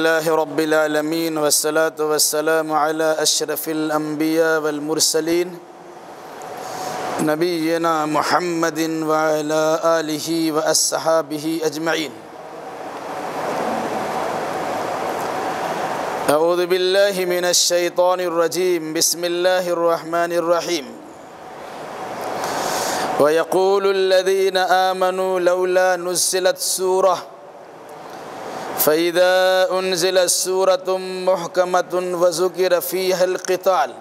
अल्लाह रब्बिल आलमीन वस्सलातु वस्सलामु अला अशरफिल अंबिया वल मुरसलीन नबिय्यिना मुहम्मदिन व अला आलिहि व अस्हाबिहि अजमईन। अऊज़ु बिल्लाहि मिनश शैतानिर रजीम। बिस्मिल्लाहिर रहमानिर रहीम। व यक़ूलुल्लज़ीना आमनू लौला नुज़्ज़िलत सूरह फ़इज़ा उन्ज़िलत सूरतुम मुहकमतुन व ज़ुकिर फ़ीहल क़िताल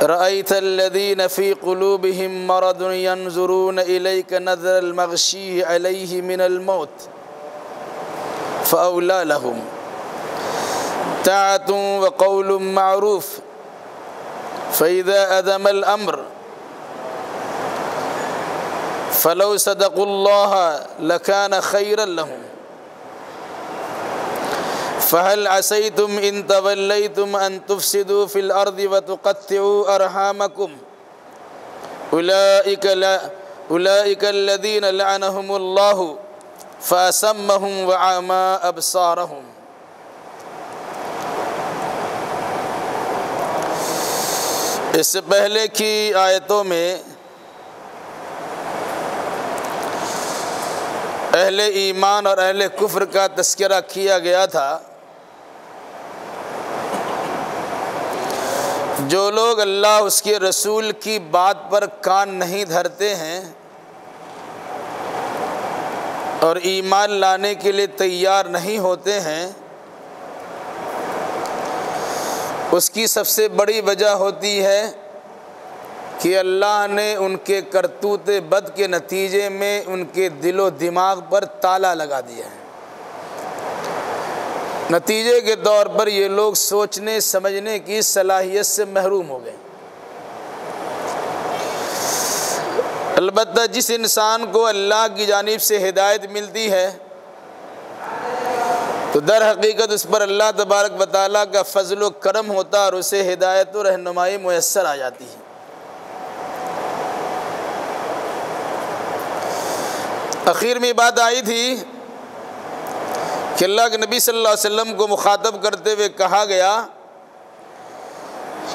रअयतल्लज़ीना फ़ी क़ुलूबिहिम मरदुन यंज़ुरूना इलैका नज़रल मग़शी अलैहि मिनल मौत फ़अौला लहुम ताअतुन व क़ौलुन मअरूफ़ फ़इज़ा अज़मल अम्र फ़लौ सदक़ुल्लाह लकान ख़ैरन लहुम फ़हल असैतुम इन तवल्लैतुम अन तुफ़सिदू फ़िल अर्दि व तुक़त्तिऊ अरहामकुम उलाइका अल्लज़ीना लअनहुमुल्लाहु फ़असम्महुम व अमा अबसारहुम। इससे पहले की आयतों में अहले ईमान और अहले कुफ्र का तज़किरा किया गया था। जो लोग अल्लाह उसके रसूल की बात पर कान नहीं धरते हैं और ईमान लाने के लिए तैयार नहीं होते हैं, उसकी सबसे बड़ी वजह होती है कि अल्लाह ने उनके करतूत बद के नतीजे में उनके दिलो दिमाग पर ताला लगा दिया है। नतीजे के तौर पर ये लोग सोचने समझने की सलाहियत से महरूम हो गए। अलबत्ता जिस इंसान को अल्लाह की जानिब से हिदायत मिलती है तो दर हकीकत उस पर अल्लाह तबारक व तआला का फजल व करम होता और उसे हिदायत और रहनुमाई मुयस्सर आ जाती है। आखिर में बात आई थी कि अल्लाह के नबी सल्लल्लाहु अलैहि वसल्लम को मुखातब करते हुए कहा गया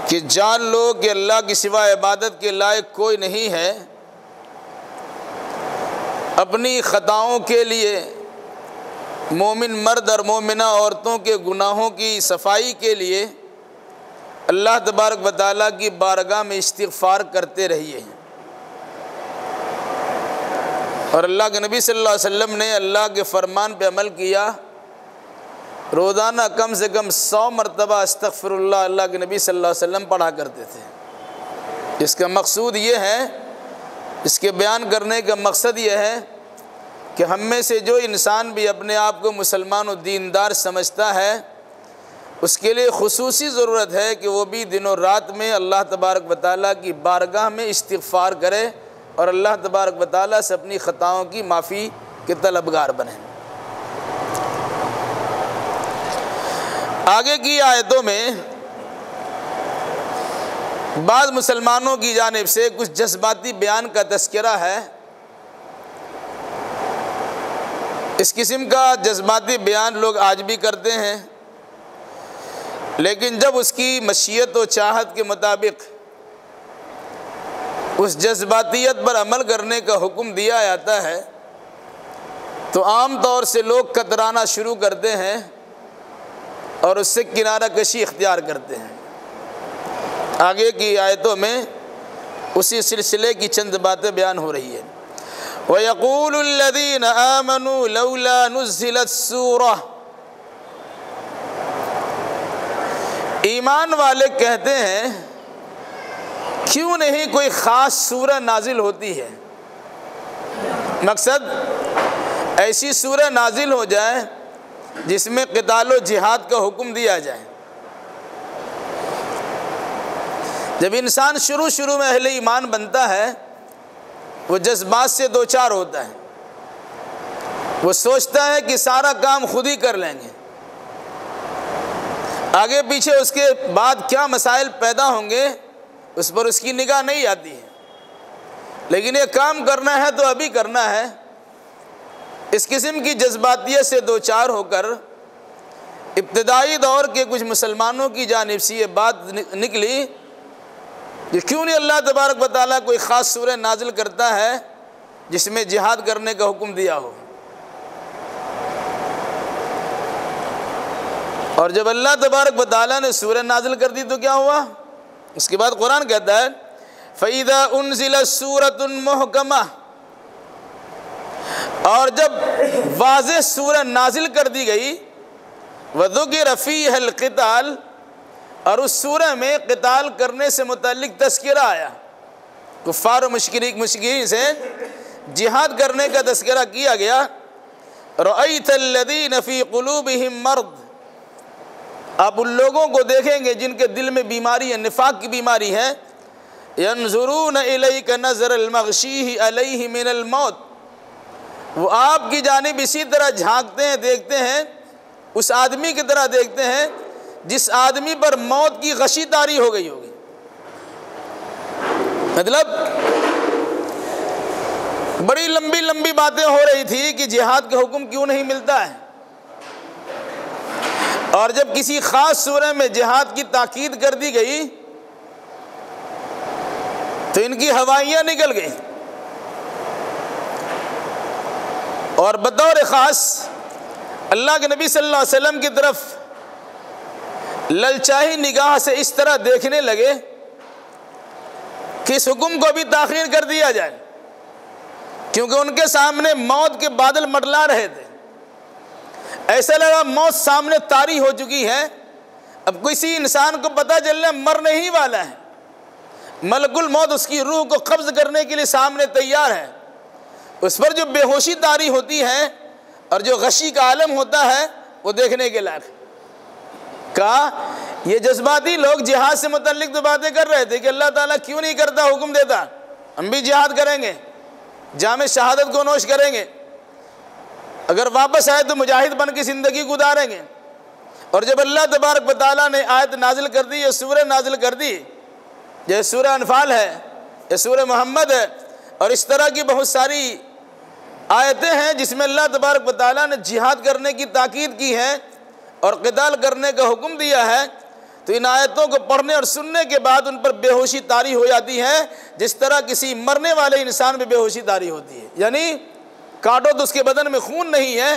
कि जान लो कि अल्लाह की सिवा इबादत के लायक कोई नहीं है। अपनी ख़ताओं के लिए मोमिन मर्द और मोमिना औरतों के गुनाहों की सफाई के लिए अल्लाह तबारक व तआला की बारगाह में इस्तिग़फ़ार करते रहिए। और अल्लाह के नबी सल्लल्लाहु अलैहि वसल्लम ने अल्लाह के फ़रमान पे अमल किया। रोज़ाना कम से कम 100 मरतबा अस्तग़फ़िरुल्लाह अल्लाह के नबी सल्लल्लाहु अलैहि वसल्लम पढ़ा करते थे। इसका मकसूद ये है, इसके बयान करने का मकसद ये है कि हम में से जो इंसान भी अपने आप को मुसलमान और दीनदार समझता है, उसके लिए खुसूसी ज़रूरत है कि वो भी दिनों रात में अल्लाह तबारक व तआला की बारगाह में इस्तिग़फ़ार करे और अल्लाह तबारक व तआला से अपनी ख़ताओं की माफ़ी के तलबगार बने। आगे की आयतों में बाद मुसलमानों की जानिब से कुछ जज्बाती बयान का तज़किरा है। इस किस्म का जज्बाती बयान लोग आज भी करते हैं, लेकिन जब उसकी मशीयत व चाहत के मुताबिक उस जज्बातियत पर अमल करने का हुक्म दिया जाता है तो आम तौर से लोग कतराना शुरू करते हैं और उससे किनारा कशी इख्तियार करते हैं। आगे की आयतों में उसी सिलसिले की चंद बातें बयान हो रही है। व यक़ूलुल्लज़ीना आमनू लौला नुज़्ज़िलत सूरह। ईमान वाले कहते हैं क्यों नहीं कोई ख़ास सूरह नाजिल होती है। मकसद ऐसी सूरह नाजिल हो जाए जिसमें क़िताल व जिहाद का हुक्म दिया जाए। जब इंसान शुरू में अहले ईमान बनता है, वो जज्बात से दो चार होता है। वो सोचता है कि सारा काम खुद ही कर लेंगे, आगे पीछे उसके बाद क्या मसाइल पैदा होंगे उस पर उसकी निगाह नहीं आती है। लेकिन ये काम करना है तो अभी करना है। इस किस्म की जज्बातियत से दो चार होकर इब्तदाई दौर के कुछ मुसलमानों की जानिब से ये बात निकली कि क्यों नहीं अल्लाह तबारक व तआला कोई ख़ास सूरह नाजिल करता है जिसमें जिहाद करने का हुक्म दिया हो। और जब अल्लाह तबारक व तआला ने सूरह नाजिल कर दी तो क्या हुआ? उसके बाद कुरान कहता है फ़इज़ा उन्ज़िलत सूरतुन मुहकमा, और जब वाज़ेह सूरह नाजिल कर दी गई, वज़ुकिर फ़ीहल क़िताल, और उस सूरह में क़िताल करने से मुतल्लिक़ तज़किरा आया, कुफ़ार मुशरिकीन से जिहाद करने का तज़किरा किया गया। रअयतल्लज़ीन फ़ी क़ुलूबिहिम मर्द, आप उन लोगों को देखेंगे जिनके दिल में बीमारी है, निफाक की बीमारी है। यंजुरून इलैका नज़रल मग़शीहि अलैहि मिनल मौत, वो आपकी जानिब इसी तरह झांकते हैं, देखते हैं, उस आदमी की तरह देखते हैं जिस आदमी पर मौत की गशी तारी हो गई होगी। मतलब बड़ी लंबी लंबी बातें हो रही थी कि जिहाद का हुक्म क्यों नहीं मिलता है, और जब किसी ख़ास सूरह में जिहाद की ताकीद कर दी गई तो इनकी हवाइयाँ निकल गई, और बतौर ख़ास अल्लाह के नबी सल्लल्लाहु अलैहि वसल्लम की तरफ ललचाही निगाह से इस तरह देखने लगे कि इस हुक्म को भी ताख़ीर कर दिया जाए, क्योंकि उनके सामने मौत के बादल मंडला रहे थे। ऐसा लगा मौत सामने तारी हो चुकी है, अब किसी इंसान को पता चलने मरने ही वाला है, मलकुल मौत उसकी रूह को कब्ज़ करने के लिए सामने तैयार है। उस पर जो बेहोशी तारी होती है और जो गशी का आलम होता है वो देखने के लायक। कहा ये जज्बाती लोग जिहाद से मुतल्लिक तो बातें कर रहे थे कि अल्लाह ताला क्यों नहीं करता, हुक्म देता, हम भी जिहाद करेंगे, जामे शहादत को नोश करेंगे, अगर वापस आए तो मुजाहिद बन के ज़िंदगी गुजारेंगे। और जब अल्लाह तबारक व तआला ने आयत नाजिल कर दी, ये सूरह नाजिल कर दी, जैसे सूरह अनफाल है, ये सूरह मोहम्मद है, और इस तरह की बहुत सारी आयतें हैं जिसमें अल्लाह तबारक व तआला ने जिहाद करने की ताकीद की है और क़िताल करने का हुक्म दिया है। तो इन आयतों को पढ़ने और सुनने के बाद उन पर बेहोशी तारी हो जाती है, जिस तरह किसी मरने वाले इंसान में बेहोशी तारी होती है। यानी काटो तो उसके बदन में खून नहीं है,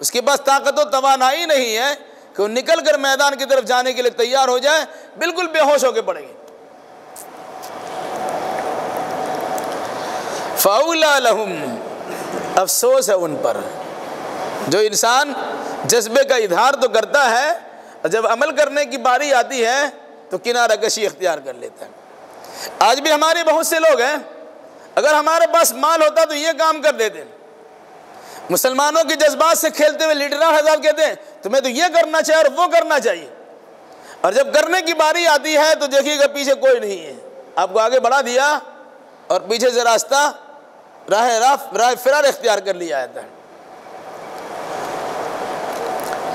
उसके पास ताकत व तवानाई नहीं है कि वो निकल कर मैदान की तरफ जाने के लिए तैयार हो जाए, बिल्कुल बेहोश होकर पड़ेंगे। फ़अौला लहुम, अफसोस है उन पर। जो इंसान जज्बे का इजहार तो करता है और जब अमल करने की बारी आती है तो किनारा कशी इख्तियार कर लेता है। आज भी हमारे बहुत से लोग हैं, अगर हमारे पास माल होता तो ये काम कर देते। मुसलमानों के जज्बात से खेलते हुए लीडर हज़रात कहते हैं तुम्हें तो ये करना चाहिए और वो करना चाहिए, और जब करने की बारी आती है तो देखिएगा पीछे कोई नहीं है, आपको आगे बढ़ा दिया और पीछे से रास्ता राह फिरार इख्तियार कर लिया जाता है।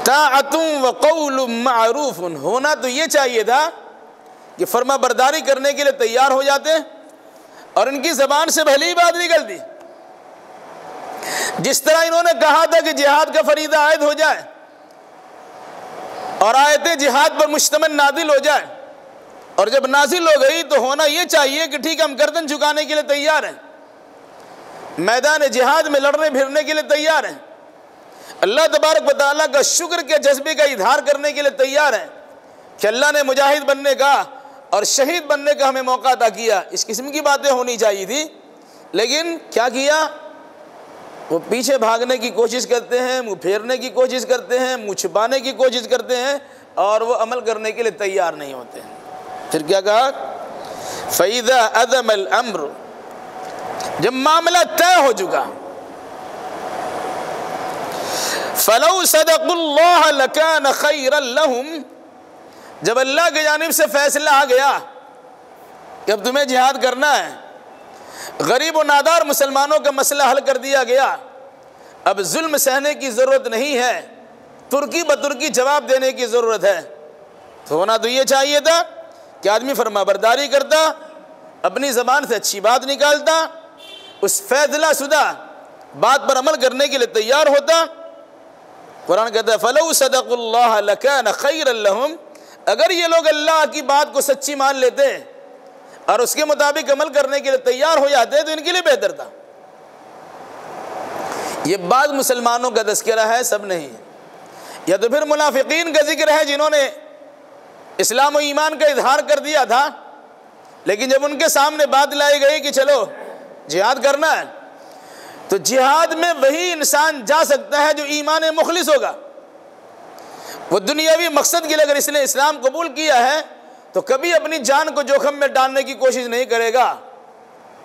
ताअतुन व क़ौलुन मारूफुन, होना तो ये चाहिए था कि फर्मा बरदारी करने के लिए तैयार हो जाते और इनकी ज़बान से भली बात निकलती। जिस तरह इन्होंने कहा था कि जिहाद का फरीदा आयद हो जाए और आयतें जिहाद पर मुश्तमिल नाजिल हो जाए, और जब नाजिल हो गई तो होना ये चाहिए कि ठीक हम गर्दन झुकाने के लिए तैयार हैं, मैदान जिहाद में लड़ने फिरने के लिए तैयार हैं, अल्लाह तबारक व तआला का शुक्र के जज्बे का इजहार करने के लिए तैयार हैं कि अल्लाह ने मुजाहिद बनने का और शहीद बनने का हमें मौका अता किया। इस किस्म की बातें होनी चाहिए थी, लेकिन क्या किया, वो पीछे भागने की कोशिश करते हैं, मुँह फेरने की कोशिश करते हैं, मुँह छुपाने की कोशिश करते हैं, और वो अमल करने के लिए तैयार नहीं होते हैं। फिर क्या कहा, फ़इज़ा अज़मल अम्र, जब मामला तय हो चुका, फ़लौ सदक़ुल्लाह लकान खैरन लहुम, जब अल्लाह की जानिब से फैसला आ गया कि अब तुम्हें जिहाद करना है, गरीब और नादार मुसलमानों का मसला हल कर दिया गया, अब जुल्म सहने की ज़रूरत नहीं है, तुर्की बतुर्की जवाब देने की ज़रूरत है, तो होना तो ये चाहिए था कि आदमी फरमा बरदारी करता, अपनी ज़बान से अच्छी बात निकालता, उस फैसला शुदा बात पर अमल करने के लिए तैयार होता। कुरान कहता है फलौ सदकुल्लाह लकान खैरन लहुम, अगर ये लोग अल्लाह की बात को सच्ची मान लेते और उसके मुताबिक अमल करने के लिए तैयार हो जाते तो इनके लिए बेहतर था। ये बात मुसलमानों का तज़किरा है, सब नहीं, या तो फिर मुनाफिकीन का जिक्र है जिन्होंने इस्लाम और ईमान का इजहार कर दिया था, लेकिन जब उनके सामने बात लाई गई कि चलो जिहाद करना है, तो जिहाद में वही इंसान जा सकता है जो ईमान मुखलिस होगा। वो दुनियावी मकसद के लिए अगर इसने इस्लाम कबूल किया है तो कभी अपनी जान को जोखम में डालने की कोशिश नहीं करेगा।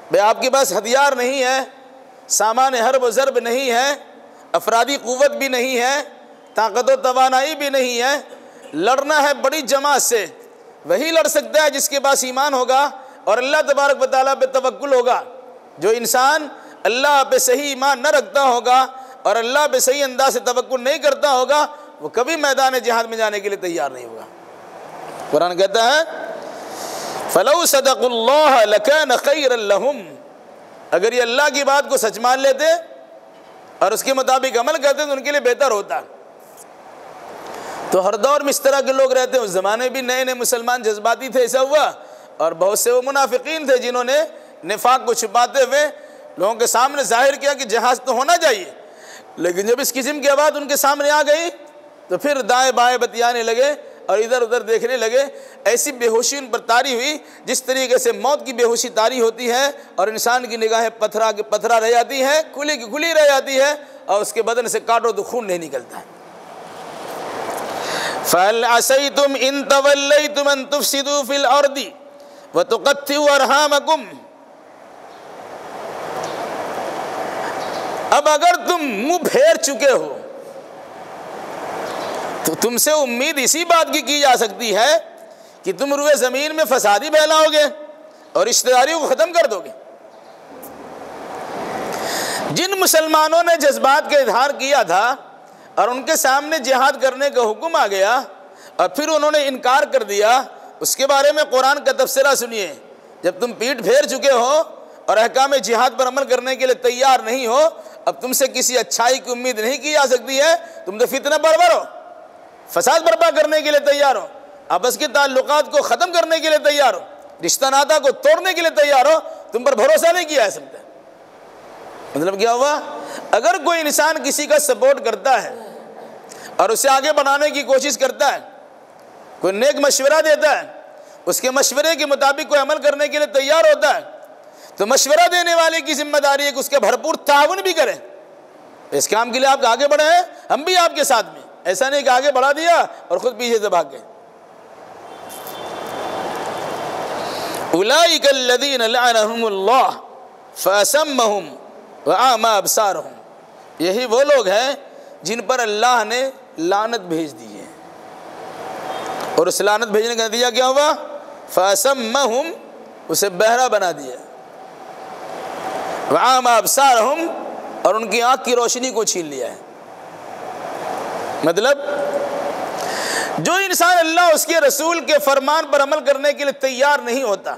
भाई आपके पास हथियार नहीं है, सामान हर्ब व ज़र्ब नहीं है, अफरादी क़ुव्वत भी नहीं है, ताकत व तवानाई भी नहीं है, लड़ना है बड़ी जमात से, वही लड़ सकता है जिसके पास ईमान होगा और अल्लाह तबारक व तआला पे तवक्कुल होगा। जो इंसान अल्लाह पे सही ईमान न रखता होगा और अल्लाह पे सही अंदाज से तवक्कुल नहीं करता होगा, वो कभी मैदान जिहाद में जाने के लिए तैयार नहीं होगा। कुरान कहता है फलौ सदकुल्लाह लकान खैरन लहुम, अगर ये अल्लाह की बात को सच मान लेते और उसके मुताबिक अमल करते तो उनके लिए बेहतर होता। तो हर दौर में इस तरह के लोग रहते हैं। उस ज़माने भी नए नए मुसलमान जज्बाती थे, ऐसा हुआ, और बहुत से वो मुनाफिकीन थे जिन्होंने निफाक को छुपाते हुए लोगों के सामने जाहिर किया कि जहाज़ तो होना चाहिए, लेकिन जब इस किस्म की बात उनके सामने आ गई तो फिर दाएं बाएं बतियाने लगे और इधर उधर देखने लगे। ऐसी बेहोशी उन पर तारी हुई जिस तरीके से मौत की बेहोशी तारी होती है और इंसान की निगाहें पथरा के पथरा रह जाती हैं, खुली की खुली रह जाती है और उसके बदन से काटो तो खून नहीं निकलता है। फहल असैतुम इन तवल्लैतुम अन तुफसिदू फिल अर्दी व तुक़त्तिउ अरहामकुम, अब अगर तुम मुंह फेर चुके हो तो तुमसे उम्मीद इसी बात की जा सकती है कि तुम रुए ज़मीन में फसादी फैलाओगे और रिश्तेदारियों को ख़त्म कर दोगे। जिन मुसलमानों ने जज्बात का इजहार किया था और उनके सामने जिहाद करने का हुक्म आ गया और फिर उन्होंने इनकार कर दिया, उसके बारे में कुरान का तफसीरा सुनिए। जब तुम पीठ फेर चुके हो और अहकाम जिहाद पर अमल करने के लिए तैयार नहीं हो, अब तुमसे किसी अच्छाई की उम्मीद नहीं की जा सकती है। तुम तो फितना परवर हो, फसाद बर्पा करने के लिए तैयार हो, आपस के ताल्लुकात को ख़त्म करने के लिए तैयार हो, रिश्ता नाता को तोड़ने के लिए तैयार हो। तुम पर भरोसा नहीं किया जा सकता। मतलब क्या हुआ? अगर कोई इंसान किसी का सपोर्ट करता है और उसे आगे बढ़ाने की कोशिश करता है, कोई नेक मशवरा देता है, उसके मशवरे के मुताबिक कोई अमल करने के लिए तैयार होता है, तो मशवरा देने वाले की जिम्मेदारी है कि उसके भरपूर ताउन भी करें। इस काम के लिए आप आगे बढ़े हैं, हम भी आपके साथ में। ऐसा नहीं कि आगे बढ़ा दिया और खुद पीछे से भाग गए। उलाइका अल्लज़ीना लअनहुमुल्लाह फअसम्महुम व अअमा अबसारहुम, यही वो लोग हैं जिन पर अल्लाह ने लानत भेज दी है। और उस लानत भेजने का नतीजा क्या हुआ? फअसम्महुम, उसे बहरा बना दिया, व अअमा अबसारहुम, और उनकी आँख की रोशनी को छीन लिया है। मतलब जो इंसान अल्लाह उसके रसूल के फरमान पर अमल करने के लिए तैयार नहीं होता,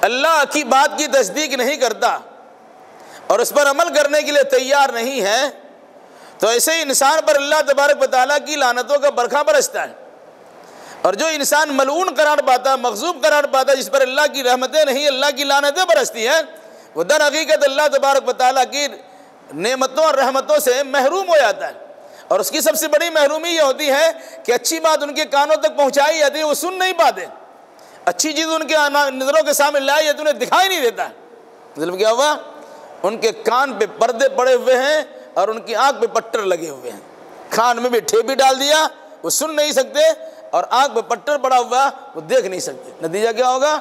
अल्लाह की बात की तस्दीक नहीं करता और उस पर अमल करने के लिए तैयार नहीं है, तो ऐसे इंसान पर अल्लाह तबारक व तआला की लानतों का बरखा बरसता है। और जो इंसान मलऊन करार पाता, मग़ज़ूब करार पाता, जिस पर अल्लाह की रहमतें नहीं अल्लाह की लानतें बरसती हैं, वो दर हकीकत अल्लाह तबारक व तआला की नेमतों और रहमतों से महरूम हो जाता है। और उसकी सबसे बड़ी महरूमी ये होती है कि अच्छी बात उनके कानों तक पहुंचाई जाती है, वो सुन नहीं पाते। अच्छी चीज़ उनके नज़रों के सामने लाई जाती है, उन्हें दिखाई नहीं देता। मतलब क्या हुआ? उनके कान पे पर्दे पड़े हुए हैं और उनकी आँख पे पट्टर लगे हुए हैं। कान में भी ठेपी डाल दिया, वो सुन नहीं सकते, और आँख पे पट्टर पड़ा हुआ, वो देख नहीं सकते। नतीजा क्या होगा?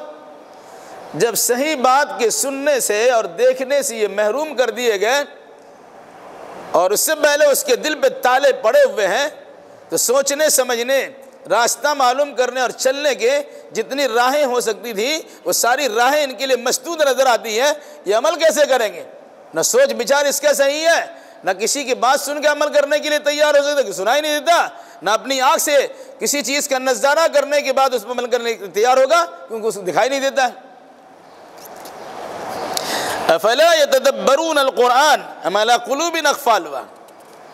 जब सही बात के सुनने से और देखने से ये महरूम कर दिए गए और उससे पहले उसके दिल पे ताले पड़े हुए हैं, तो सोचने समझने, रास्ता मालूम करने और चलने के जितनी राहें हो सकती थी, वो सारी राहें इनके लिए मसदूद नज़र आती है। ये अमल कैसे करेंगे? न सोच विचार इसका सही है, न किसी की बात सुन के अमल करने के लिए तैयार हो सकता, कि सुनाई नहीं देता, न अपनी आँख से किसी चीज़ का नज़ारा करने के बाद उस पर अमल करने के लिए तैयार होगा, क्योंकि उसको दिखाई नहीं देता है। अफला यतदब्बरून अल कुरान अम अला कुलूबिन अक़फ़ालुहा,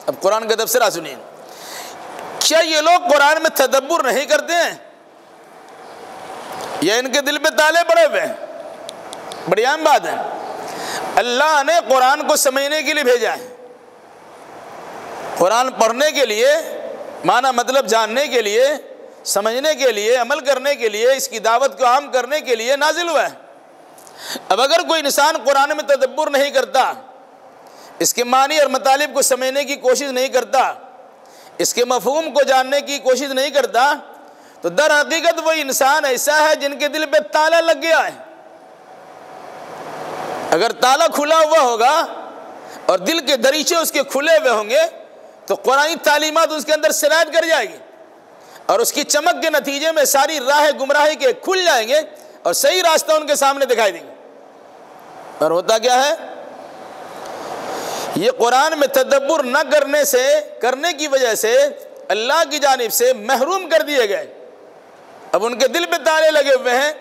अब कुरान का तफसीर सुनिए। क्या ये लोग कुरान में तदब्बुर नहीं करते हैं या इनके दिल पे ताले पड़े हुए हैं? बड़ी आम बात है। अल्लाह ने कुरान को समझने के लिए भेजा है, कुरान पढ़ने के लिए, माना मतलब जानने के लिए, समझने के लिए, अमल करने के लिए, इसकी दावत को आम करने के लिए नाजिल हुआ है। अब अगर कोई इंसान कुरान में तदब्बुर नहीं करता, इसके मानी और मतलब को समझने की कोशिश नहीं करता, इसके मफहूम को जानने की कोशिश नहीं करता, तो दर हकीकत वही इंसान ऐसा है जिनके दिल पे ताला लग गया है। अगर ताला खुला हुआ होगा और दिल के दरीचे उसके खुले हुए होंगे तो कुरानी तालीमात उसके अंदर सिरायत कर जाएगी और उसकी चमक के नतीजे में सारी राह गुमराही के खुल जाएंगे और सही रास्ता उनके सामने दिखाई देंगे। और होता क्या है, ये कुरान में तदब्बुर न करने की वजह से अल्लाह की जानिब से महरूम कर दिए गए। अब उनके दिल पे ताले लगे हुए हैं।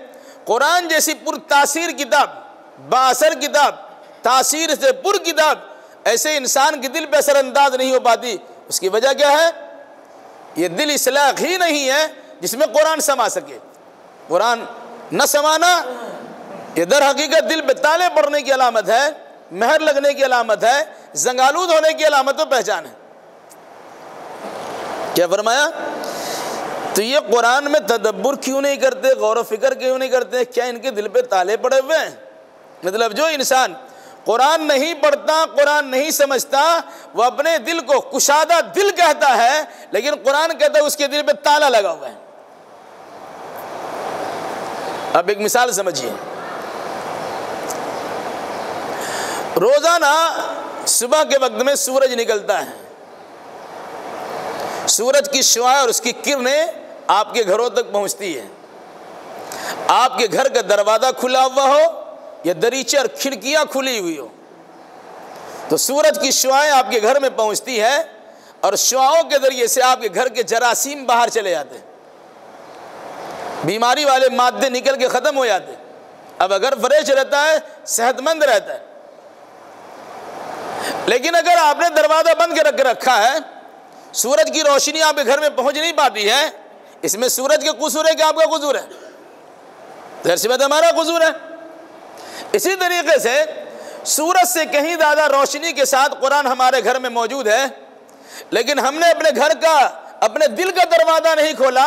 कुरान जैसी पुरतासीर किताब, बाअसर किताब, तासीर से पुर किताब ऐसे इंसान के दिल पे असरअंदाज नहीं हो पाती। उसकी वजह क्या है? ये दिल इसलाक ही नहीं है जिसमें कुरान समा सके। कुरान न समाना ये दर हकीकत दिल पे ताले पड़ने की अलामत है, महर लगने की अलामत है, जंगालूद होने की अलामत और पहचान है। क्या फरमाया? तो ये कुरान में तदब्बुर क्यों नहीं करते, गौर व फिक्र क्यों नहीं करते? क्या इनके दिल पे ताले पड़े हुए हैं? मतलब जो इंसान कुरान नहीं पढ़ता, कुरान नहीं समझता, वो अपने दिल को कुशादा दिल कहता है, लेकिन कुरान कहता है उसके दिल पे ताला लगा हुआ है। अब एक मिसाल समझिए। रोजाना सुबह के वक्त में सूरज निकलता है। सूरज की शुआएं और उसकी किरणें आपके घरों तक पहुंचती है। आपके घर का दरवाजा खुला हुआ हो या दरीचे और खिड़कियां खुली हुई हो तो सूरज की शुआएं आपके घर में पहुंचती है और शुआओं के जरिए से आपके घर के जरासीम बाहर चले जाते हैं, बीमारी वाले मादे निकल के खत्म हो जाते। अब अगर फ्रेश रहता है, सेहतमंद रहता है। लेकिन अगर आपने दरवाजा बंद के रखा है, सूरज की रोशनी आपके घर में पहुंच नहीं पाती है, इसमें सूरज के कसूर है कि आपका कसूर है? ज़ाहिर सी बात है हमारा कसूर है। इसी तरीके से सूरज से कहीं ज़्यादा रोशनी के साथ कुरान हमारे घर में मौजूद है, लेकिन हमने अपने घर का, अपने दिल का दरवाज़ा नहीं खोला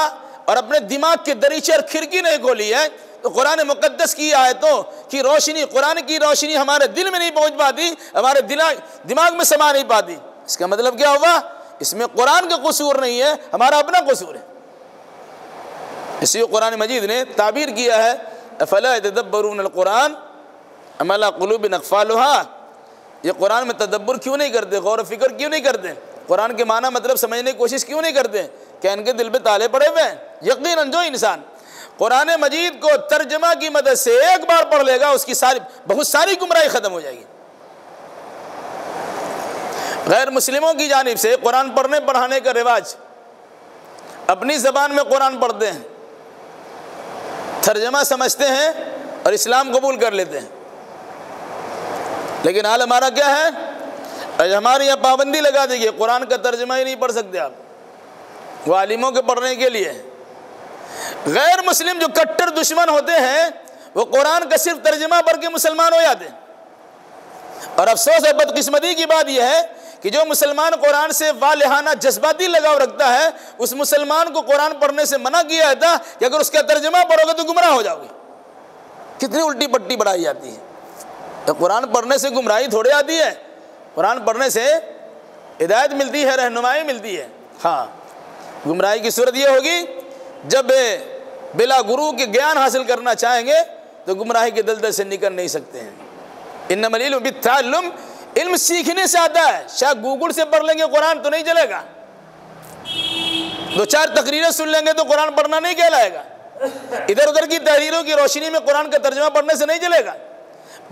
और अपने दिमाग के दरीचे और खिड़की नहीं खोली है, तो कुरान मुक़द्दस की आयतों की रोशनी, कुरान की रोशनी हमारे दिल में नहीं पहुंच पाती, हमारे दिमाग में समा नहीं पाती। इसका मतलब क्या हुआ? इसमें कुरान का कसूर नहीं है, हमारा अपना कसूर है। इसलिए कुरान मजीद ने ताबीर किया है, अफला यतदब्बरून अल-कुरान अम अला कुलूबिन अक़फ़ालुहा। ये कुरान में तदब्बुर क्यों नहीं करते, गौर फिक्र क्यों नहीं करते, कुरान के माना मतलब समझने की कोशिश क्यों नहीं करते? क्या इनके दिल पे ताले पड़े हुए हैं? यकीनन जो इंसान कुरान मजीद को तर्जमा की मदद से एक बार पढ़ लेगा, उसकी बहुत सारी गुमराही खत्म हो जाएगी। गैर मुस्लिमों की जानिब से कुरान पढ़ने पढ़ाने का रिवाज, अपनी ज़बान में कुरान पढ़ते हैं, तर्जमा समझते हैं और इस्लाम कबूल कर लेते हैं। लेकिन हाल हमारा क्या है? आज हमारे यहाँ पाबंदी लगा दी गई, कुरान का तर्जमा ही नहीं पढ़ सकते आप, वो आलिमों के पढ़ने के लिए। गैर मुस्लिम जो कट्टर दुश्मन होते हैं वो कुरान का सिर्फ तर्जमा पढ़ के मुसलमान हो जाते हैं। और अफसोस और बदकिस्मती की बात यह है कि जो मुसलमान कुरान से वालिहाना जज्बाती लगाव रखता है, उस मुसलमान को कुरान पढ़ने से मना किया जाता कि अगर उसका तर्जमा पढ़ोगे तो गुमराह हो जाओगे। कितनी उल्टी पट्टी बढ़ाई जाती है। तो कुरान पढ़ने से गुमराही थोड़ी आती है, कुरान पढ़ने से हिदायत मिलती है, रहनुमाई मिलती है। हाँ, गुमराही की सूरत ये होगी जब बिला गुरु के ज्ञान हासिल करना चाहेंगे तो गुमराही के दलदल से निकल नहीं सकते हैं। इन्नमल इल्मु बित्तअल्लुम, इल्म सीखने से आता है। शायद गूगल से पढ़ लेंगे कुरान तो नहीं चलेगा, दो चार तकरीरें सुन लेंगे तो कुरान पढ़ना नहीं कहलाएगा, इधर उधर की तहरीरों की रोशनी में कुरान का तर्जुमा पढ़ने से नहीं चलेगा।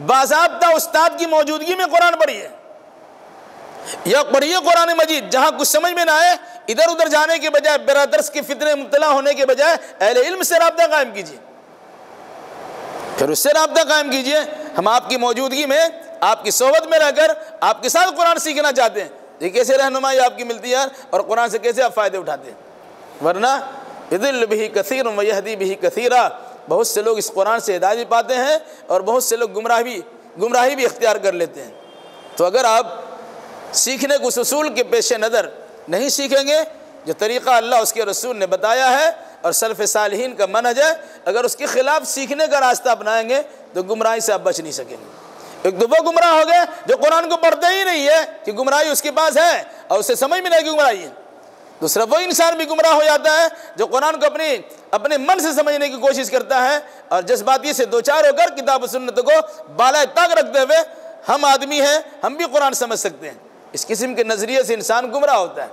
बाज़ाब्ता उस्ताद की मौजूदगी में कुरान पढ़िए या पढ़िए कुरान मजीद। जहां कुछ समझ में ना आए, इधर उधर जाने के बजाय, बेरादर्स के फितने मुब्तला होने के बजाय अहले इल्म से राब्ता कायम कीजिए, फिर उससे राब्ता कायम कीजिए। हम आपकी मौजूदगी में, आपकी सोहबत में रहकर आपके साथ कुरान सीखना चाहते हैं, ये कैसे रहनुमाई आपकी मिलती है और कुरान से कैसे आप फ़ायदे उठाते हैं? वरना युदिल्लु बिही कसीर व यहदी बिही कसीरा, बहुत से लोग इस कुरान से हिदायत भी पाते हैं और बहुत से लोग गुमराही भी इख्तियार कर लेते हैं। तो अगर आप सीखने को उस उसूल के पेश नज़र नहीं सीखेंगे जो तरीक़ा अल्लाह उसके रसूल ने बताया है और सल्फ़ सालिहीन का मनहज है, अगर उसके ख़िलाफ़ सीखने का रास्ता अपनाएंगे तो गुमराही से आप बच नहीं सकेंगे। एक तो वो गुमराह हो गए जो कुरान को पढ़ते ही नहीं है कि गुमराही उसके पास है और उसे समझ में नहीं कि गुमराही है। दूसरा वो इंसान भी गुमराह हो जाता है जो कुरान को अपने मन से समझने की कोशिश करता है और जज्बाती से दो चार होकर किताब सुन्नत को बाला ताक रखते हुए हम आदमी हैं, हम भी कुरान समझ सकते हैं, इस किस्म के नज़रिए से इंसान गुमराह होता है।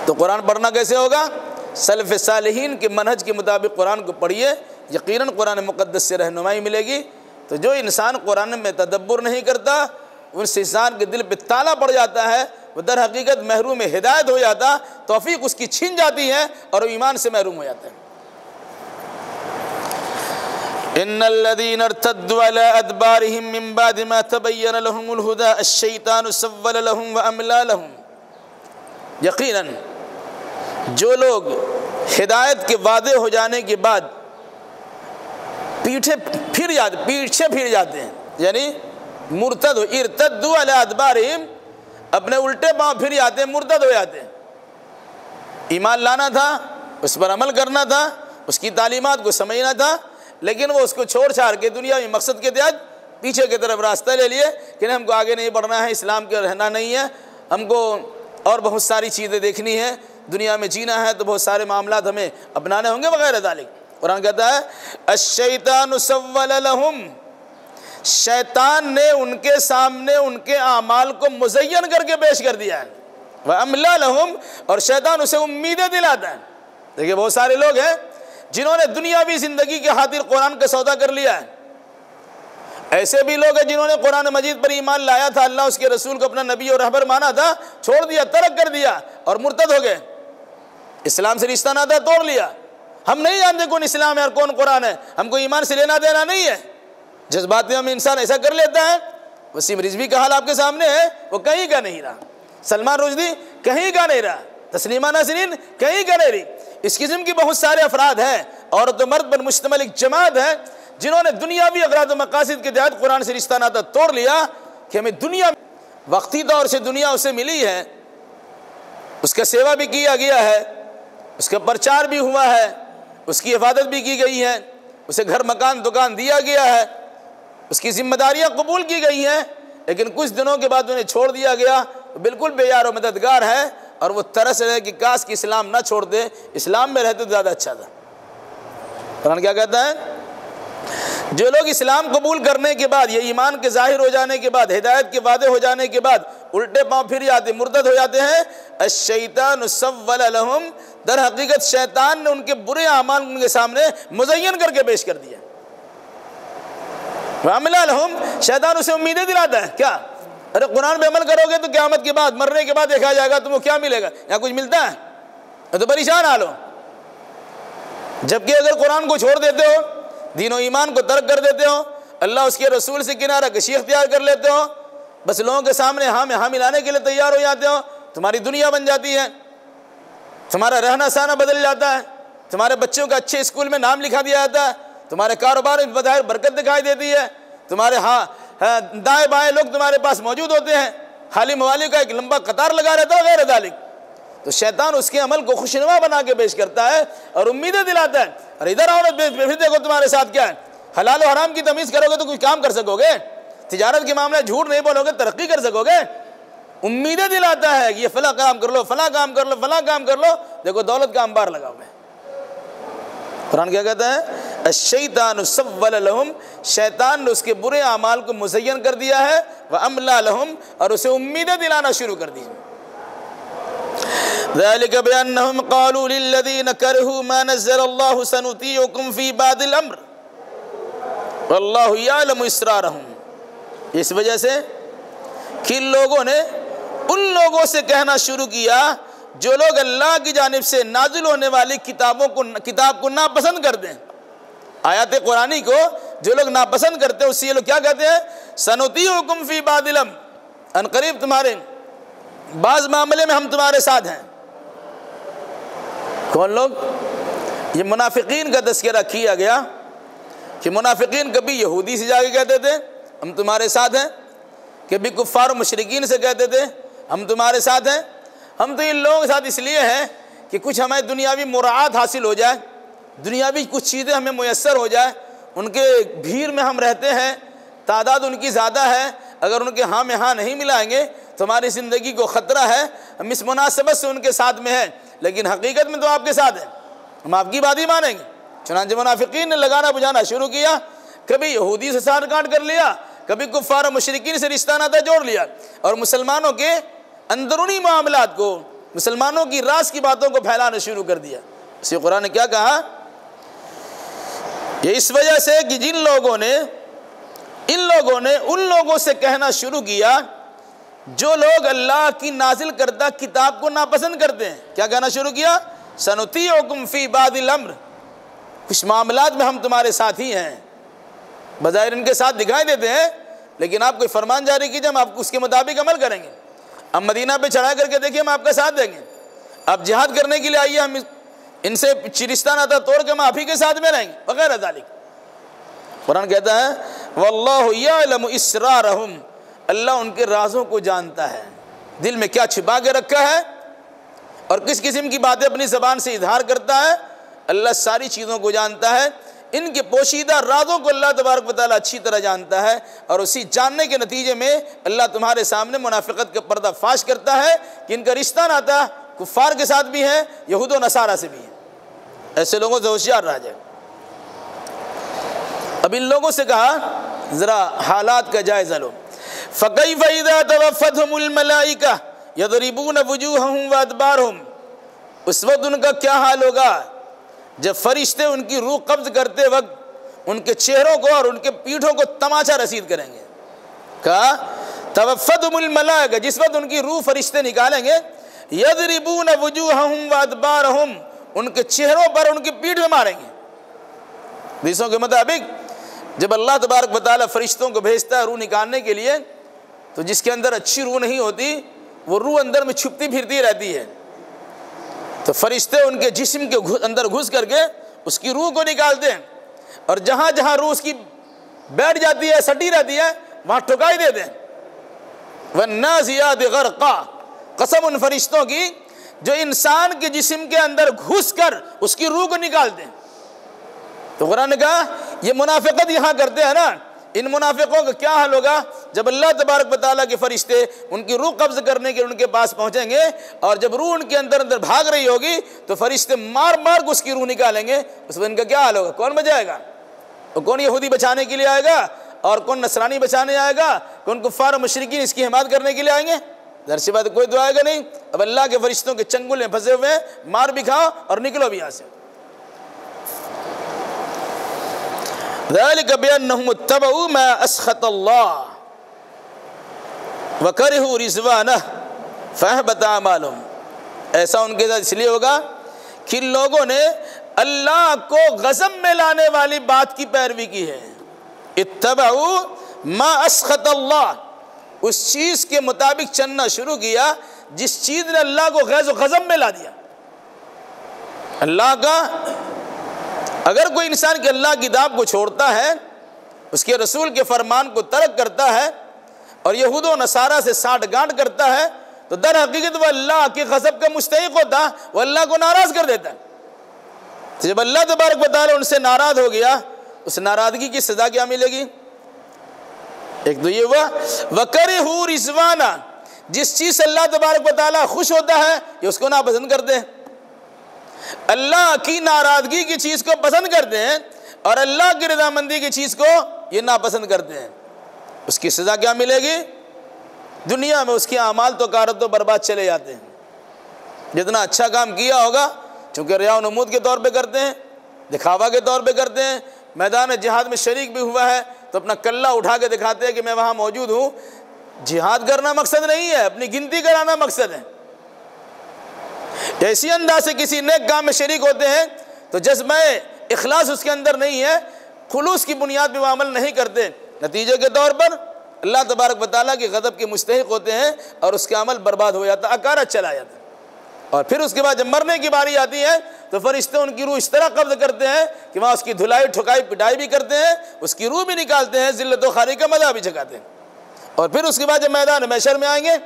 तो कुरान पढ़ना कैसे होगा? सल्फ़ सालिहीन के मनहज के मुताबिक कुरान को पढ़िए, यकीनन कुरान मुक़द्दस से रहनुमाई मिलेगी। तो जो इंसान कुरान में तदब्बुर नहीं करता, उस इंसान के दिल पे ताला पड़ जाता है, वो दर हकीकत महरूम हिदायत हो जाता, तौफीक उसकी छीन जाती है और वो ईमान से महरूम हो जाता है। इन्नल्लज़ीना इर्तद्दू अला अदबारिहिम मिन बादि मा तबय्यन लहुमुल हुदा अश-शैतानु सव्वल लहुम व अमला लहुम, यकीनन जो लोग हिदायत के वादे हो जाने के बाद पीछे फिर जाते हैं, यानी मुर्तद हो, इर्तद्दू अला अदबारिहिम, अपने उल्टे पांव फिर जाते हैं, मुर्तद हो जाते हैं। ईमान लाना था, उस पर अमल करना था, उसकी तालीमात को समझना था, लेकिन वो उसको छोड़ छाड़ के दुनियावी मकसद के तहत पीछे की तरफ रास्ता ले लिए कि नहीं हमको आगे नहीं बढ़ना है, इस्लाम के रहना नहीं है, हमको और बहुत सारी चीज़ें देखनी है, दुनिया में जीना है तो बहुत सारे मामलात हमें अपनाने होंगे वगैरह दालिक। कुरान कहता है अश-शैतानु सव्वल लहुम, शैतान ने उनके सामने उनके आमाल को मुज़य्यन करके पेश कर दिया है, वह अमला लहुम, और शैतान उसे उम्मीदें दिलाता है। देखिए बहुत सारे लोग हैं जिन्होंने दुनियावी ज़िंदगी के खातिर कुरान का सौदा कर लिया है। ऐसे भी लोग हैं जिन्होंने कुरान मजीद पर ईमान लाया था, अल्लाह उसके रसूल को अपना नबी और रहबर माना था, छोड़ दिया, तर्क कर दिया और मुर्तद हो गए, इस्लाम से रिश्ता नाता तोड़ लिया। हम नहीं जानते कौन इस्लाम है और कौन कुरान है, हमको ईमान से लेना देना नहीं है। जज्बात में हम इंसान ऐसा कर लेता है। वसीम रिजवी का हाल आपके सामने है, वो कहीं का नहीं रहा, सलमान रुश्दी कहीं का नहीं रहा, तस्लीमा नासरीन कहीं का नहीं रही। इस किस्म की बहुत सारे अफराद हैं, औरत मर्द पर मुश्तमिल एक जमात है जिन्होंने दुनियावी अगराद मकासिद के तहत कुरान से रिश्ता नाता तोड़ लिया कि हमें दुनिया वक्ती तौर से दुनिया उसे मिली है, उसका सेवा भी किया गया है, उसका प्रचार भी हुआ है, उसकी हिफाजत भी की गई है, उसे घर मकान दुकान दिया गया है, उसकी जिम्मेदारियां कबूल की गई हैं, लेकिन कुछ दिनों के बाद उन्हें छोड़ दिया गया, तो बिल्कुल बेयार और मददगार है और वो तरस रहे कि काश कि इस्लाम ना छोड़ दे, इस्लाम में रहते तो ज़्यादा अच्छा था। कुरान क्या कहता है? जो लोग इस्लाम कबूल करने के बाद, ये ईमान के जाहिर हो जाने के बाद, हिदायत के वादे हो जाने के बाद उल्टे पांव फिर जाते, मुर्तद हो जाते हैं, अश-शैतानु सव्वल लहुम, दर हकीकत शैतान ने उनके बुरे अमाल उनके सामने मुज़य्यन करके पेश कर दिया। वअमला लहुम, शैतान उसे उम्मीदें दिलाता है। क्या? अरे कुरान पे अमल करोगे तो क़यामत के बाद, मरने के बाद देखा जाएगा तुमको क्या मिलेगा, यहाँ कुछ मिलता है तो परेशान हाल हो। जबकि अगर कुरान को छोड़ देते हो, दीन और ईमान को तर्क कर देते हो, अल्लाह उसके रसूल से किनारा कशी इख्तियार कर लेते हो, बस लोगों के सामने हाँ मिलाने के लिए तैयार हो जाते हो, तुम्हारी दुनिया बन जाती है, तुम्हारा रहना सहना बदल जाता है, तुम्हारे बच्चों का अच्छे स्कूल में नाम लिखा दिया जाता है, तुम्हारे कारोबार में बज़ाहिर बरकत दिखाई देती है, तुम्हारे दाएँ बाएँ लोग तुम्हारे पास मौजूद होते हैं, खाली मवाली का एक लंबा कतार लगा रहता है गैर दालिक। तो शैतान उसके अमल को खुशनुमा बना के पेश करता है और उम्मीदें दिलाता है। और इधर आओ फिर देखो तुम्हारे साथ क्या है, हलाल और हराम की तमीज़ करोगे तो कुछ काम कर सकोगे, तिजारत के मामले झूठ नहीं बोलोगे तरक्की कर सकोगे। उम्मीदें दिलाता है कि ये फला काम कर लो, फला काम कर लो, फला काम कर लो, देखो दौलत का अंबार लगा हुआ है। कुरान क्या कहता है? अश-शैतानु सव्वल लहुम, शैतान ने उसके बुरे अमाल को मुज़य्यन कर दिया है, व अमला लहुम, और उसे उम्मीदें दिलाना शुरू कर दी। ज़ालिक बिअन्नहुम क़ालू लिल्लज़ीना करहू मा नज़्ज़लल्लाहु सनुतीउकुम फ़ी बादिल अम्र वल्लाहु यअलमु इसरारहुम। इस वजह से कि लोगों ने उन लोगों से कहना शुरू किया जो लोग अल्लाह की जानिब से नाजिल होने वाली किताब को नापसंद करते हैं, आयत कुरानी को जो लोग नापसंद करते हैं, उससे ये लोग क्या कहते हैं? सनुतीउकुम फ़ी बादिल अम्र, अनकरीब तुम्हारे बाज़ मामले में हम तुम्हारे साथ हैं। कौन लोग? ये मुनाफिकीन का तज़किरा किया गया कि मुनाफिकीन कभी यहूदी से जाके कहते थे हम तुम्हारे साथ हैं, कभी कुफ़ार मुशरिकीन से कहते थे हम तुम्हारे साथ हैं। हम तो इन लोगों के साथ इसलिए हैं कि कुछ हमें दुनियावी मुराद हासिल हो जाए, दुनियावी कुछ चीज़ें हमें मुयस्सर हो जाए। उनके भीड़ में हम रहते हैं, तादाद उनकी ज़्यादा है, अगर उनके हाँ में हाँ नहीं मिलाएंगे तो हमारी ज़िंदगी को ख़तरा है। हम इस मुनासिबत से उनके साथ में हैं, लेकिन हकीकत में तो आपके साथ हैं, हम आपकी बात ही मानेंगे। चुनांचे मुनाफिकीन ने लगाना बुझाना शुरू किया, कभी यहूदी से साथ गांठ कर लिया, कभी कुफ़ार और मुशरिकीन से रिश्ता नाता जोड़ लिया, और मुसलमानों के अंदरूनी मामलात को, मुसलमानों की राज की बातों को फैलाना शुरू कर दिया। इसी कुरान ने क्या कहा? ये इस वजह से कि इन लोगों ने उन लोगों से कहना शुरू किया जो लोग अल्लाह की नाजिल करदा किताब को नापसंद करते हैं। क्या कहना शुरू किया? सनुतीउकुम फी बादिल अम्र, कुछ मामलात में हम तुम्हारे साथ ही हैं। बज़ाहिर इनके साथ दिखाई देते हैं, लेकिन आप कोई फरमान जारी कीजिए, हम आपको उसके मुताबिक अमल करेंगे। अब मदीना पे चढ़ा करके देखिए, हम आपका साथ देंगे। आप जिहाद करने के लिए आइए, हम इनसे रिश्ता नाता तोड़ के हम आप ही के साथ में रहेंगे वगैरह ज़ालिक। कुरान कहता है वल्लाहु यअलमु इसरारहुम, अल्लाह उनके राज़ों को जानता है, दिल में क्या छिपा के रखा है और किस किस्म की बातें अपनी ज़बान से इजहार करता है। अल्लाह सारी चीज़ों को जानता है, इनके पोशीदा राज़ों को अल्लाह तबारक व तआला अच्छी तरह जानता है। और उसी जानने के नतीजे में अल्लाह तुम्हारे सामने मुनाफिकत का पर्दा फाश करता है कि इनका रिश्ता नाता कुफ़ार के साथ भी है, यहूद व नसारा से भी है। ऐसे लोगों से होशियार रह जाए। अब इन लोगों से कहा ज़रा हालात का जायज़ा लो। फ़कैफ़ इज़ा तवफ़्फ़तहुमुल मलाइका यज़रिबून वुजूहहुम व अदबारहुम, उस वक्त उनका क्या हाल होगा जब फरिश्ते उनकी रूह कब्ज़ करते वक्त उनके चेहरों को और उनके पीठों को तमाचा रसीद करेंगे। कहा तवफ़्फ़तहुमुल मलाइका, जिस वक्त उनकी रूह फरिश्ते निकालेंगे, यज़रिबून वुजूहहुम व अदबारहुम, उनके चेहरों पर उनकी पीठ में मारेंगे। हदीसों के मुताबिक जब अल्लाह तबारक व तआला फरिश्तों को भेजता है रूह निकालने के लिए, तो जिसके अंदर अच्छी रूह नहीं होती वो रूह अंदर में छुपती फिरती रहती है। तो फरिश्ते उनके जिस्म के अंदर घुस करके उसकी रूह को निकालते हैं, और जहाँ जहाँ रूह उसकी बैठ जाती है, सटी रहती है, वहाँ ठुकाई देते हैं। वन्नाज़ियात ग़रक़ा, कसम उन फरिश्तों की जो इंसान के जिस्म के अंदर घुस कर उसकी रूह को निकालते हैं। तो कुरान ने कहा ये मुनाफिकत यहाँ करते हैं ना, इन मुनाफिकों का क्या हाल होगा जब अल्लाह तबारक व तआला के फरिश्ते उनकी रूह कब्ज़ करने के उनके पास पहुँचेंगे, और जब रूह उनके अंदर अंदर भाग रही होगी तो फरिश्ते मार मार को उसकी रूह निकालेंगे। उस वक्त इनका क्या हाल होगा? कौन बचाएगा? और कौन यहूदी बचाने के लिए आएगा और कौन नसरानी बचाने आएगा? कौन कुफ़ार और मुशरिकीन इसकी हिमायत करने के लिए आएंगे? ज़ाहिर सी बात कोई तो आएगा नहीं। अब अल्लाह के फरिश्तों के चंगुल में फंसे हुए, मार भी खाओ और निकलो भी यहाँ से। ज़ालिका बिअन्नहुम इत्तबऊ मा अस्ख़तल्लाह व करिहू रिज़वानह फ़अहबत अमालहुम, ऐसा उनके साथ इसलिए होगा कि लोगों ने अल्लाह को गज़ब में लाने वाली बात की पैरवी की है। इत्तबऊ मा अस्ख़तल्लाह, उस चीज़ के मुताबिक चलना शुरू किया जिस चीज़ ने अल्लाह को गज़ब में ला दिया। अल्लाह का, अगर कोई इंसान के अल्लाह की किताब को छोड़ता है, उसके रसूल के फरमान को तर्क करता है और यहूद व नसारा से साठ गांठ करता है, तो दर हकीकत वह अल्लाह के गज़ब का मुस्तहिक होता, वह अल्लाह को नाराज़ कर देता है। तो जब अल्लाह तबारक व तआला उनसे नाराज़ हो गया, उस नाराज़गी की सज़ा क्या मिलेगी? एक तो ये हुआ वकरिहू रिज़वाना, जिस चीज़ से अल्लाह तबारक व तआला खुश होता है ये उसको नापसंद करते हैं। अल्लाह की नाराज़गी की चीज़ को पसंद करते हैं और अल्लाह की रज़ामंदी की चीज़ को ये नापसंद करते हैं। उसकी सज़ा क्या मिलेगी? दुनिया में उसके अमाल तो कारत तो बर्बाद चले जाते हैं। जितना अच्छा काम किया होगा, चूँकि रिया व नमूद के तौर पे करते हैं, दिखावा के तौर पे करते हैं, मैदान जिहाद में शरीक भी हुआ है तो अपना कल्ला उठा के दिखाते हैं कि मैं वहाँ मौजूद हूँ। जिहाद करना मकसद नहीं है, अपनी गिनती कराना मकसद है। ऐसी अंदाज से किसी नेक काम में शरीक होते हैं तो जज्बा इखलास उसके अंदर नहीं है, खुलूस की बुनियाद पर वो अमल नहीं करते, नतीजे के तौर पर अल्लाह तबारक व तआला के गज़ब के मुस्तहिक होते हैं और उसका अमल बर्बाद हो जाता, अकारा चला जाता। और फिर उसके बाद जब मरने की बारी आती है तो फरिश्ते उनकी रूह इस तरह कब्ज़ करते हैं कि वहाँ उसकी धुलाई ठुकाई पिटाई भी करते हैं, उसकी रूह भी निकालते हैं, ज़िल्लत व खारी का मज़ा भी चखाते हैं। और फिर उसके बाद जब मैदान महशर में आएंगे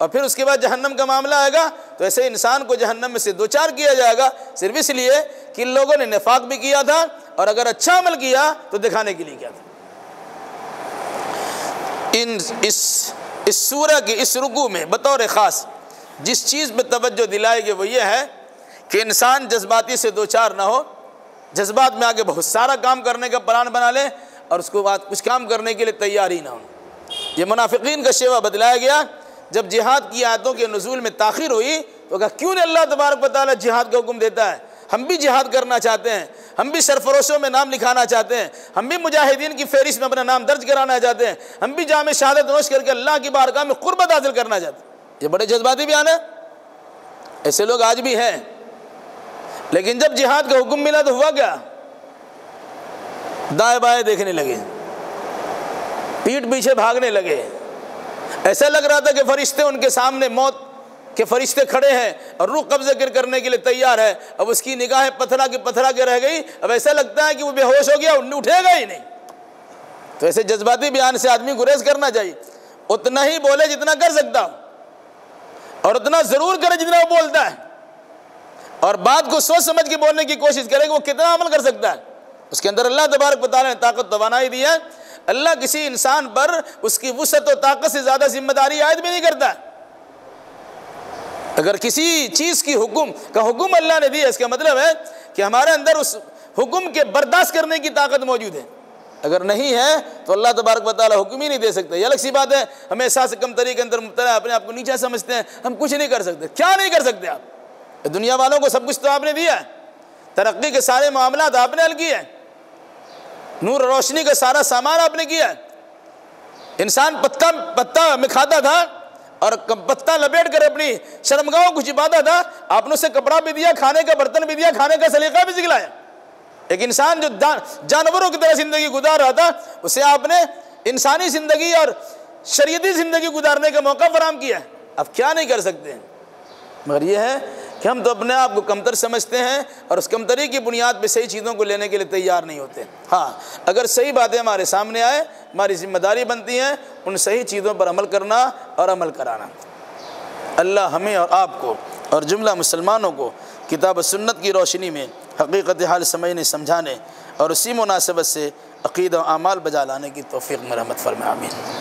और फिर उसके बाद जहन्नम का मामला आएगा तो ऐसे इंसान को जहन्नम में से दो चार किया जाएगा, सिर्फ इसलिए कि लोगों ने निफाक भी किया था और अगर अच्छा अमल किया तो दिखाने के लिए किया था। इस सूरह के इस रुकू में बतौर ख़ास जिस चीज़ पे तवज्जो दिलाएगी वो ये है कि इंसान जज्बाती से दो चार ना हो, जज्बात में आके बहुत सारा काम करने का प्लान बना ले और उसके बाद कुछ काम करने के लिए तैयार ही ना हो। ये मुनाफिकीन का शेवा बदलाया गया। जब जिहाद की आयतों के नुज़ूल में ताख़ीर हुई तो कहा क्यों नहीं अल्लाह तबारक व तआला जिहाद का हुक्म देता है, हम भी जिहाद करना चाहते हैं, हम भी सरफरोशों में नाम लिखाना चाहते हैं, हम भी मुजाहिदीन की फहरिस्त में अपना नाम दर्ज कराना चाहते हैं, हम भी जामे शहादत नोश करके अल्लाह की बारगाह में क़ुर्बत हासिल करना चाहते हैं। ये बड़े जज्बाती बयान है, ऐसे लोग आज भी हैं। लेकिन जब जिहाद का हुक्म मिला तो हुआ क्या, दाएं बाएं देखने लगे, पीठ पीछे भागने लगे। ऐसा लग रहा था कि फरिश्ते उनके सामने मौत के फरिश्ते खड़े हैं और रूह कब्ज़े करने के लिए तैयार है। अब उसकी निगाहें पथरा के रह गई। अब ऐसा लगता है कि वो बेहोश हो गया, उठेगा ही नहीं। तो ऐसे जज्बाती बयान से आदमी गुरेज करना चाहिए। उतना ही बोले जितना कर सकता और उतना ज़रूर करे जितना वो बोलता है, और बात को सोच समझ के बोलने की कोशिश करे कि वो कितना अमल कर सकता है। उसके अंदर अल्लाह तबारक व तआला ने ताकत तवानाई दी है। अल्लाह किसी इंसान पर उसकी वुसअत और ताकत से ज़्यादा जिम्मेदारी आयद भी नहीं करता। अगर किसी चीज़ की हुक्म अल्लाह ने दिया, इसका मतलब है कि हमारे अंदर उस हुक्म के बर्दाश्त करने की ताकत मौजूद है। अगर नहीं है तो अल्लाह तबारक व तआला हुक्म ही नहीं दे सकते। ये अलग सी बात है, हमें एहसास कमतरी के अंदर मुब्तला, अपने आप को नीचा समझते हैं, हम कुछ नहीं कर सकते। क्या नहीं कर सकते आप? दुनिया वालों को सब कुछ तो आपने दिया है, तरक्की के सारे मामलात आपने हल किए हैं, नूर रोशनी का सारा सामान आपने किया है। इंसान पत्ता में खाता था और पत्ता लपेट कर अपनी शर्मगाहों को छिपाता था, आपने उसे कपड़ा भी दिया, खाने का बर्तन भी दिया, खाने का सलीका भी सिखलाया। एक इंसान जो जानवरों की तरह ज़िंदगी गुजार रहा था, उसे आपने इंसानी ज़िंदगी और शरीयती ज़िंदगी गुजारने का मौका फराहम किया है। अब क्या नहीं कर सकते हैं, मगर यह है कि हम तो अपने आप को कमतर समझते हैं और उस कमतरी की बुनियाद पे सही चीज़ों को लेने के लिए तैयार नहीं होते। हाँ, अगर सही बातें हमारे सामने आए, हमारी जिम्मेदारी बनती है उन सही चीज़ों पर अमल करना और अमल कराना। अल्लाह हमें और आपको और जुमला मुसलमानों को किताब व सुन्नत की रोशनी में हकीकत हाल समझने समझाने और उसी मुनासबत से अक़ीदा और आमाल बजा लाने की तौफ़ीक़ में रहमत फरमाए। आमीन।